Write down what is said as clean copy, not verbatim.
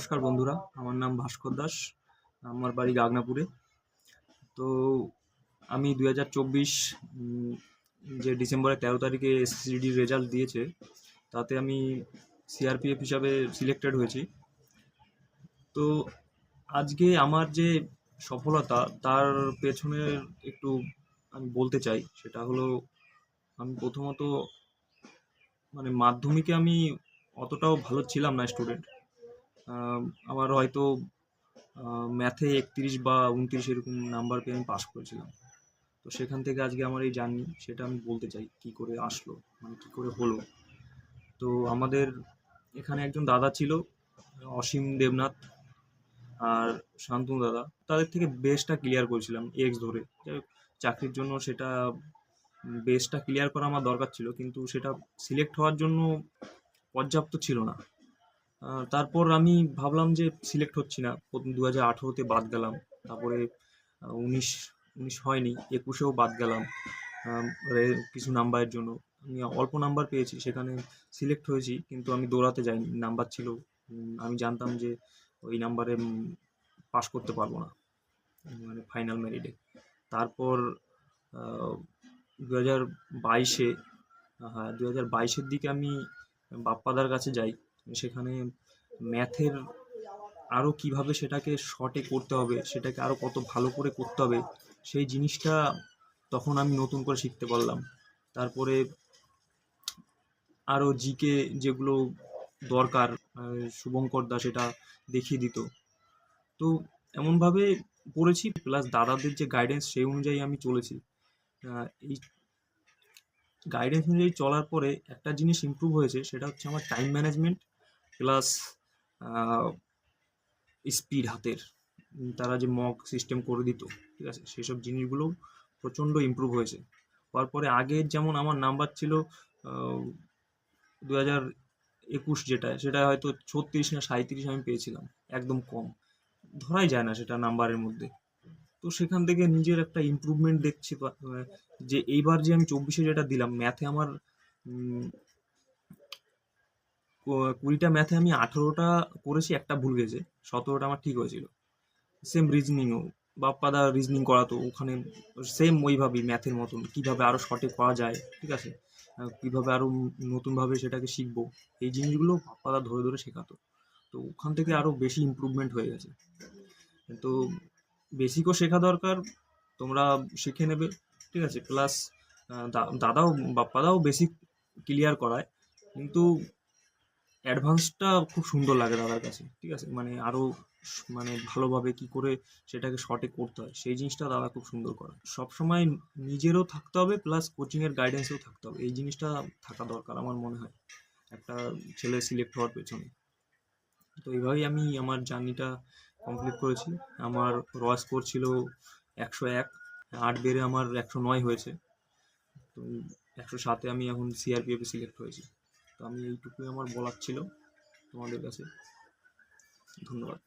নমস্কার বন্ধুরা, আমার নাম ভাস্কর দাস। আমার বাড়ি গাগনাপুরে। তো আমি 2024 যে ডিসেম্বরের 13 তারিখে এসএসসিডির রেজাল্ট দিয়েছে, তাতে আমি সিআরপিএফ হিসাবে সিলেক্টেড হয়েছি। তো আজকে আমার যে সফলতা, তার পেছনের একটু আমি বলতে চাই। সেটা হলো, আমি প্রথমত মাধ্যমিকে আমি অতটাও ভালো ছিলাম না স্টুডেন্ট। আমার হয়তো ম্যাথে 31 বা 29 এরকম নাম্বার পেয়ে আমি পাস করেছিলাম। তো সেখান থেকে আজকে আমার এই জার্নি, সেটা আমি বলতে চাই কী করে আসলো, কী করে হলো। তো আমাদের এখানে একজন দাদা ছিল, অসীম দেবনাথ আর শান্তনু দাদা। তাদের থেকে বেসটা ক্লিয়ার করেছিলাম এক্স ধরে। চাকরির জন্য সেটা বেসটা ক্লিয়ার করা আমার দরকার ছিল, কিন্তু সেটা সিলেক্ট হওয়ার জন্য পর্যাপ্ত ছিল না। তারপর আমি ভাবলাম যে সিলেক্ট হচ্ছি না, 2018-তে বাদ গেলাম। তারপরে 19 হয়নি, 21-এও বাদ গেলাম কিছু নাম্বারের জন্য। আমি অল্প নাম্বার পেয়েছি, সেখানে সিলেক্ট হয়েছি, কিন্তু আমি দৌড়াতে যাইনি। নাম্বার ছিল, আমি জানতাম যে ওই নাম্বারে পাস করতে পারবো না ফাইনাল মেরিটে। তারপর 2022-এ 2022-এর দিকে আমি বাপ্পাদার কাছে যাই। সেখানে ম্যাথের আরও কীভাবে সেটাকে শর্টে করতে হবে, সেটাকে আরও কত ভালো করে করতে হবে, সেই জিনিসটা তখন আমি নতুন করে শিখতে পারলাম। তারপরে আরও জিকে যেগুলো দরকার, শুভঙ্কর দা সেটা দেখিয়ে দিত। তো এমনভাবে পড়েছি, প্লাস দাদাদের যে গাইডেন্স, সেই অনুযায়ী আমি চলেছি। এই গাইডেন্স অনুযায়ী চলার পরে একটা জিনিস ইমপ্রুভ হয়েছে, সেটা হচ্ছে আমার টাইম ম্যানেজমেন্ট প্লাস স্পিড হাতের। তারা যে মক সিস্টেম করে দিত, ঠিক আছে, সেসব জিনিসগুলো প্রচণ্ড ইমপ্রুভ হয়েছে। তারপরে আগের যেমন আমার নাম্বার ছিল 2021 যেটা, সেটা হয়তো 36 না 37 আমি পেয়েছিলাম, একদম কম, ধরাই যায় না সেটা নাম্বারের মধ্যে। তো সেখান থেকে নিজের একটা ইমপ্রুভমেন্ট দেখছি, যে এইবার যে আমি 24-এ যেটা দিলাম ম্যাথে, আমার 20টা ম্যাথে আমি 18টা করেছি, একটা ভুল গেছে, 17টা আমার ঠিক হয়েছিল। সেম রিজনিংও বাপ্পাদা রিজনিং করাতো ওখানে, সেম ওইভাবেই ম্যাথের মতন, কীভাবে আরও সঠিক করা যায়, ঠিক আছে, কীভাবে আরও নতুনভাবে সেটাকে শিখবো, এই জিনিসগুলো বাপ্পাদা ধরে ধরে শেখাতো। তো ওখান থেকে আরও বেশি ইমপ্রুভমেন্ট হয়ে গেছে। তো বেসিকও শেখা দরকার, তোমরা শিখে নেবে, ঠিক আছে। প্লাস দাদাও বাপ্পাদাও বেসিক ক্লিয়ার করায়, কিন্তু অ্যাডভান্সটা খুব সুন্দর লাগে দাদার কাছে, ঠিক আছে। আরও ভালোভাবে কি করে সেটাকে শর্টে করতে হয়, সেই জিনিসটা দাদা খুব সুন্দর করে। সবসময় নিজেরও থাকতে হবে, প্লাস কোচিংয়ের গাইডেন্সেও থাকতে হবে। এই জিনিসটা থাকা দরকার আমার মনে হয় একটা ছেলে সিলেক্ট হওয়ার পেছনে। তো এইভাবেই আমি আমার জার্নিটা কমপ্লিট করেছি। আমার র স্কোর ছিল 101, 8 বেড়ে আমার 109 হয়েছে। তো 107-এ আমি এখন সিআরপিএফে সিলেক্ট হয়েছি। তো আমি এইটুকুই আমার বলার ছিল তোমাদের কাছে। ধন্যবাদ।